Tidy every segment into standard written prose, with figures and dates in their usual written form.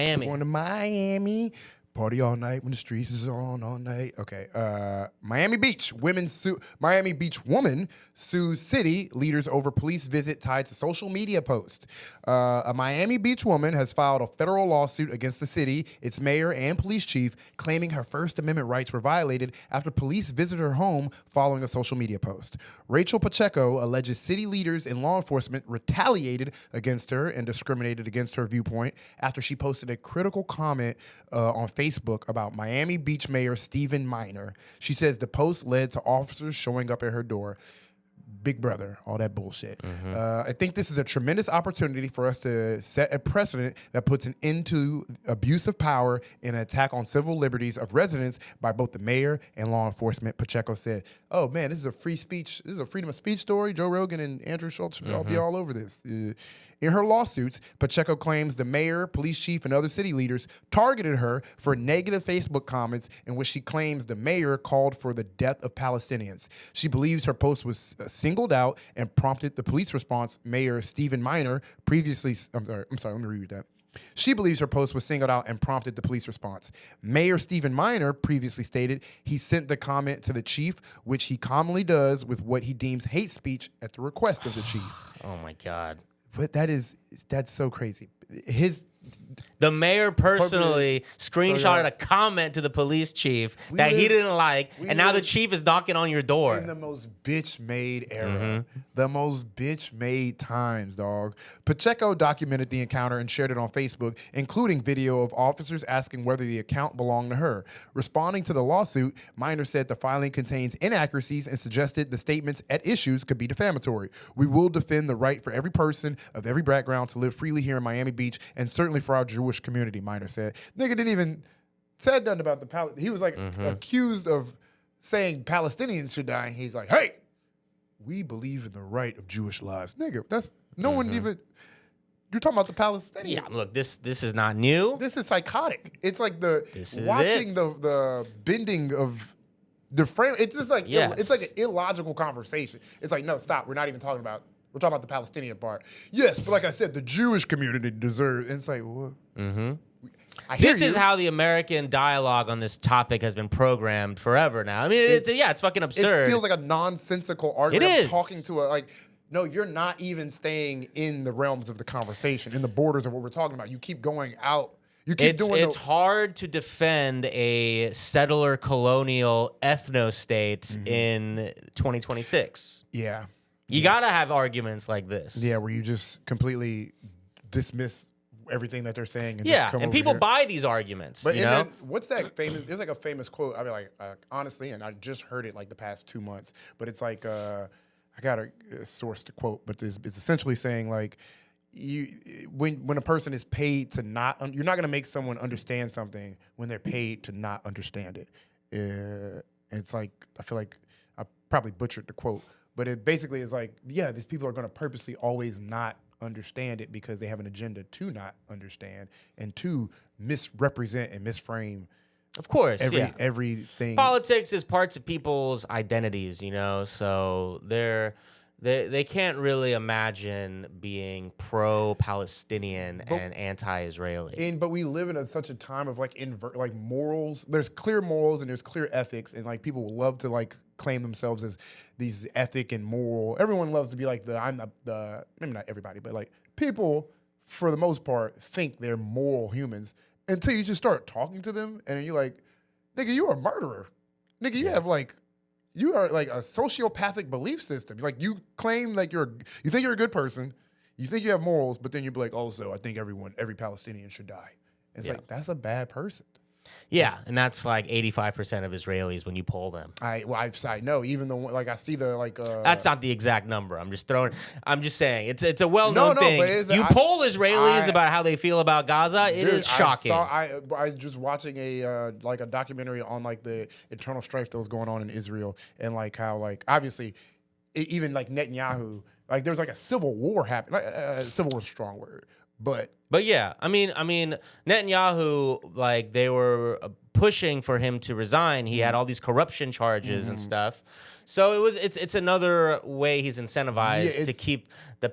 Miami. Going to Miami. Party all night when the streets is on all night. Okay. Miami Beach woman sues city leaders over police visit tied to social media post. A Miami Beach woman has filed a federal lawsuit against the city, its mayor, and police chief, claiming her First Amendment rights were violated after police visited her home following a social media post. Rachel Pacheco alleges city leaders and law enforcement retaliated against her and discriminated against her viewpoint after she posted a critical comment on Facebook about Miami Beach Mayor Stephen Minor. She says the post led to officers showing up at her door. Big brother, all that bullshit. I think this is a tremendous opportunity for us to set a precedent that puts an end to abuse of power and an attack on civil liberties of residents by both the mayor and law enforcement, Pacheco said. Oh man, this is a free speech, this is a freedom of speech story. Joe Rogan and Andrew Schultz should all be all over this. In her lawsuits, Pacheco claims the mayor, police chief, and other city leaders targeted her for negative Facebook comments in which she claims the mayor called for the death of Palestinians. She believes her post was singled out and prompted the police response. Mayor Stephen Minor previously, I'm sorry, let me read that. She believes her post was singled out and prompted the police response. Mayor Stephen Minor previously stated he sent the comment to the chief, which he commonly does with what he deems hate speech at the request of the chief. Oh my God. But that's so crazy. The mayor personally screenshotted a comment to the police chief that he didn't like, and now the chief is knocking on your door. In the most bitch-made era. The most bitch-made times, dog. Pacheco documented the encounter and shared it on Facebook, including video of officers asking whether the account belonged to her. Responding to the lawsuit, Minor said the filing contains inaccuracies and suggested the statements at issues could be defamatory. We will defend the right for every person of every background to live freely here in Miami Beach, and certainly for our Jewish community, Minor said. Nigga didn't even said nothing about the he was like accused of saying Palestinians should die. And he's like, hey, we believe in the right of Jewish lives. Nigga, that's no one even. You're talking about the Palestinians. Yeah, look, this is not new. This is psychotic. It's like watching the bending of the frame. It's just like it's like an illogical conversation. It's like, no, stop. We're not even talking about. We're talking about the Palestinian part. Yes, but like I said, the Jewish community deserves. And it's like, what? This is how the American dialogue on this topic has been programmed forever now. I mean, it's fucking absurd. It feels like a nonsensical argument. It is. I'm talking to no, you're not even staying in the realms of the conversation, in the borders of what we're talking about. You keep going out. You keep doing It's hard to defend a settler colonial ethno state in 2026. Yeah. You gotta have arguments like this. Yeah, where you just completely dismiss everything that they're saying. And Yeah, just come and over people here. buy these arguments. But you know, then, what's that famous? There's like a famous quote. I mean, like honestly, and I just heard it like the past 2 months. But it's like I got a source to quote, but it's essentially saying like when a person is paid to not, you're not gonna make someone understand something when they're paid to not understand it. It's like I feel like I probably butchered the quote. But it basically is like, yeah, these people are going to purposely always not understand it because they have an agenda to not understand and to misrepresent and misframe. of course, everything. Politics is parts of people's identities, you know. So they can't really imagine being pro-Palestinian and anti-Israeli. But we live in such a time of like morals. There's clear morals and there's clear ethics, and like people will love to like claim themselves as these ethic and moral. Everyone loves to be like maybe not everybody, but like people for the most part think they're moral humans until you just start talking to them and you're like, nigga, you're a murderer. Nigga, you are like a sociopathic belief system. Like you claim like you think you're a good person, you think you have morals, but then you be like, also, I think every Palestinian should die. It's like, that's a bad person. Yeah, and that's like 85% of Israelis when you poll them. I know, even though like I see the like that's not the exact number. I'm just saying it's a well-known thing. But you poll Israelis about how they feel about Gaza, it is shocking. I just watching a documentary on like the internal strife that was going on in Israel and like how like obviously even like Netanyahu, like there's like a civil war happening. Civil war is a strong word, but But yeah, I mean, Netanyahu, like they were pushing for him to resign. He had all these corruption charges and stuff. So it's another way he's incentivized to keep the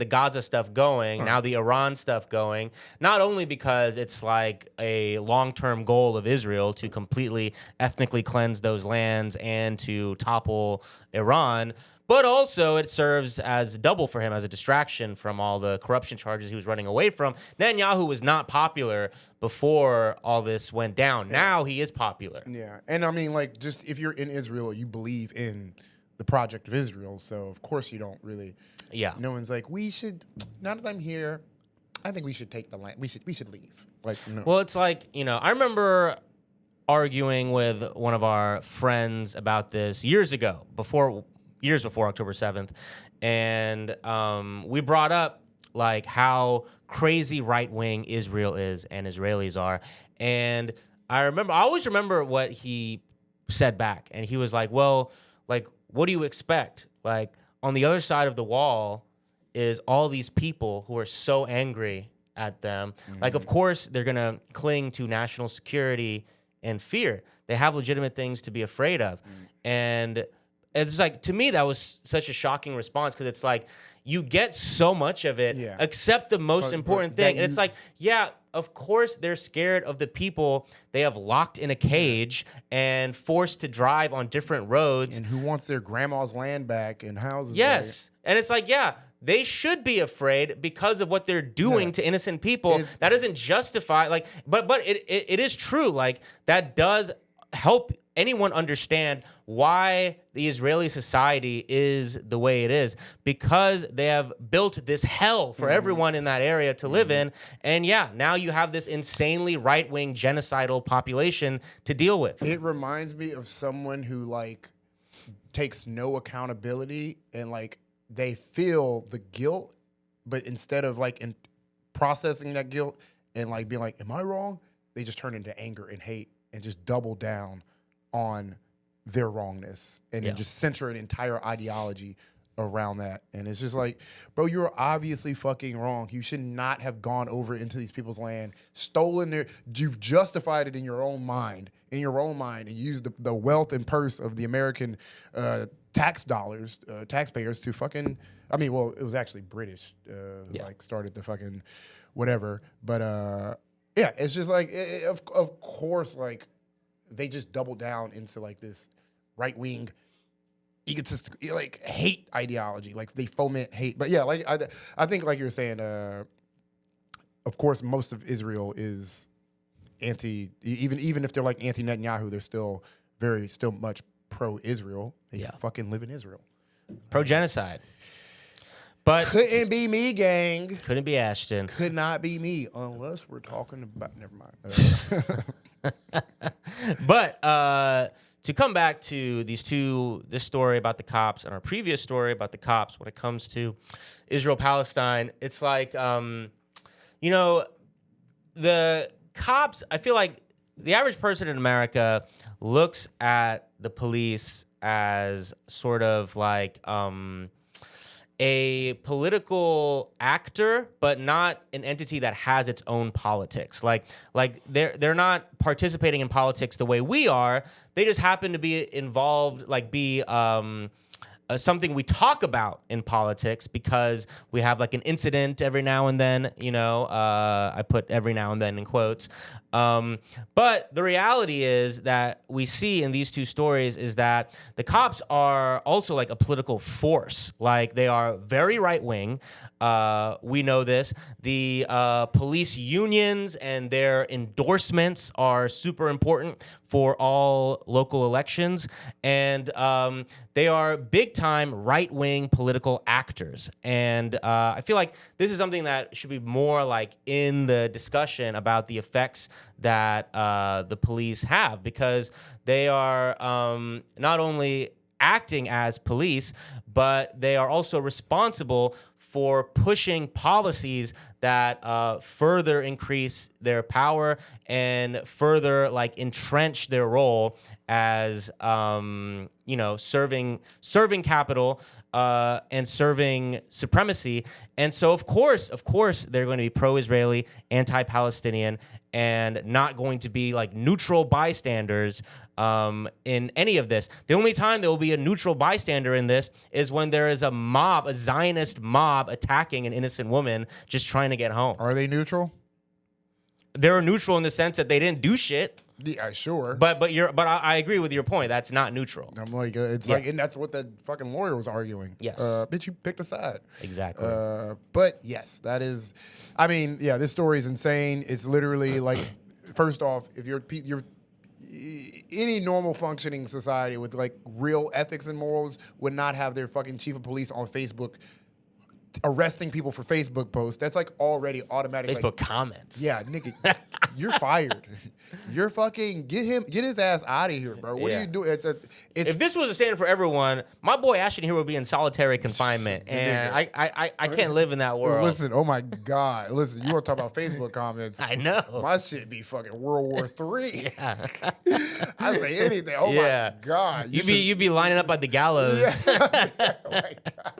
Gaza stuff going, now the Iran stuff going. Not only because it's like a long-term goal of Israel to completely ethnically cleanse those lands and to topple Iran, but also it serves as double for him as a distraction from all the corruption charges he was running away from. Netanyahu was not popular before all this went down. Yeah. Now he is popular. Yeah. And I mean, like, just if you're in Israel, you believe in the project of Israel. So, of course, you don't really. Yeah. No one's like, we should, now that I'm here, I think we should take the land. We should leave. Like, no. Well, it's like, I remember arguing with one of our friends about this years before October 7th. And we brought up like how crazy right-wing Israel is and Israelis are. And I always remember what he said back. And he was like, well, like, what do you expect? Like, on the other side of the wall is all these people who are so angry at them. Mm-hmm. Like, of course, they're going to cling to national security and fear. They have legitimate things to be afraid of. And it's like, to me, that was such a shocking response because it's like you get so much of it, except the most important thing. And it's like, yeah, of course they're scared of the people they have locked in a cage and forced to drive on different roads. And who wants their grandma's land back and houses Yes. Back. And it's like, yeah, they should be afraid because of what they're doing to innocent people. That doesn't justify, like, but it is true. Like, that does help anyone understand why the Israeli society is the way it is, because they have built this hell for everyone in that area to live in. And yeah, now you have this insanely right-wing genocidal population to deal with. It reminds me of someone who like takes no accountability and like they feel the guilt, but instead of like in processing that guilt and like being like, am I wrong? They just turn into anger and hate and just double down on their wrongness and then just center an entire ideology around that. And it's just like, bro, you're obviously fucking wrong. You should not have gone over into these people's land, you've justified it in your own mind, and used the wealth and purse of the American tax dollars, taxpayers to fucking, I mean, well, it was actually British, like started the fucking whatever. But yeah, it's just like, of course, like, they just double down into like this right-wing egotistic, like hate ideology. Like they foment hate. But yeah, like I think like you're saying, of course, most of Israel is anti, even if they're like anti-Netanyahu, they're still much pro-Israel. They fucking live in Israel. Pro-genocide. But couldn't be me, gang. Couldn't be Ashton. Could not be me unless we're talking about, never mind. But to come back to this story about the cops and our previous story about the cops, when it comes to Israel-Palestine, it's like, the cops, I feel like the average person in America looks at the police as sort of like a political actor, but not an entity that has its own politics. Like they're not participating in politics the way we are. They just happen to be involved, like be something we talk about in politics because we have like an incident every now and then. I put every now and then in quotes. But the reality is that we see in these two stories is that the cops are also like a political force. Like they are very right wing. We know this. The police unions and their endorsements are super important for all local elections. And they are big time right wing political actors. And I feel like this is something that should be more like in the discussion about the effects that the police have, because they are not only acting as police, but they are also responsible for pushing policies that further increase their power and further like entrench their role as serving capital and serving supremacy. And so of course they're going to be pro-Israeli, anti-Palestinian, and not going to be like neutral bystanders in any of this. The only time there will be a neutral bystander in this is when there is a mob, a Zionist mob attacking an innocent woman just trying to get home. Are they neutral? They're neutral in the sense that they didn't do shit. Yeah, sure. But I agree with your point. That's not neutral. I'm like, and that's what the fucking lawyer was arguing. Yes. Bitch, you picked a side. Exactly. But yes, that is, I mean, yeah, this story is insane. It's literally like, first off, if you're any normal functioning society with like real ethics and morals would not have their fucking chief of police on Facebook arresting people for Facebook posts. That's like already automatic. Facebook like, comments. Yeah, nigga, you're fired. You're fucking get his ass out of here, bro. What are you doing? If this was a standard for everyone, my boy Ashton here would be in solitary confinement, and I can't live in that world. Listen, oh my God, listen, you want to talk about Facebook comments? I know my shit be fucking World War III. Yeah. I say anything. Oh my God, you be lining up at the gallows. Yeah. Oh my God,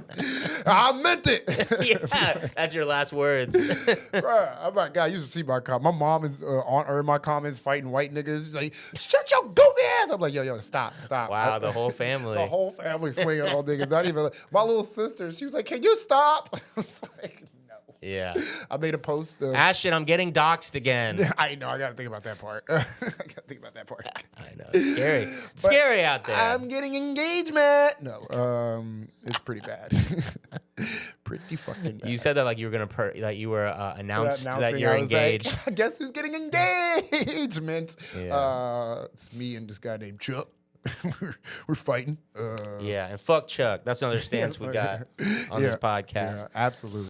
I meant it. Yeah, that's your last words. Bruh, oh my God, you should see my comment. My mom is in my comments fighting white niggas. She's like, shut your goofy ass. I'm like, yo, stop. Wow, the whole family. The whole family swinging on niggas. Not even my little sister. She was like, can you stop? I was like, no. Yeah. I made a post. Ashton, I'm getting doxxed again. I know. I got to think about that part. I know. It's scary. It's scary out there. I'm getting engagement. No, it's pretty bad. Pretty fucking bad. You said that like you were gonna that you were announced that you're engaged. Like, guess who's getting engagement? Yeah. It's me and this guy named Chuck. We're fighting. Yeah, and fuck Chuck. That's another stance we got on this podcast. Yeah, absolutely.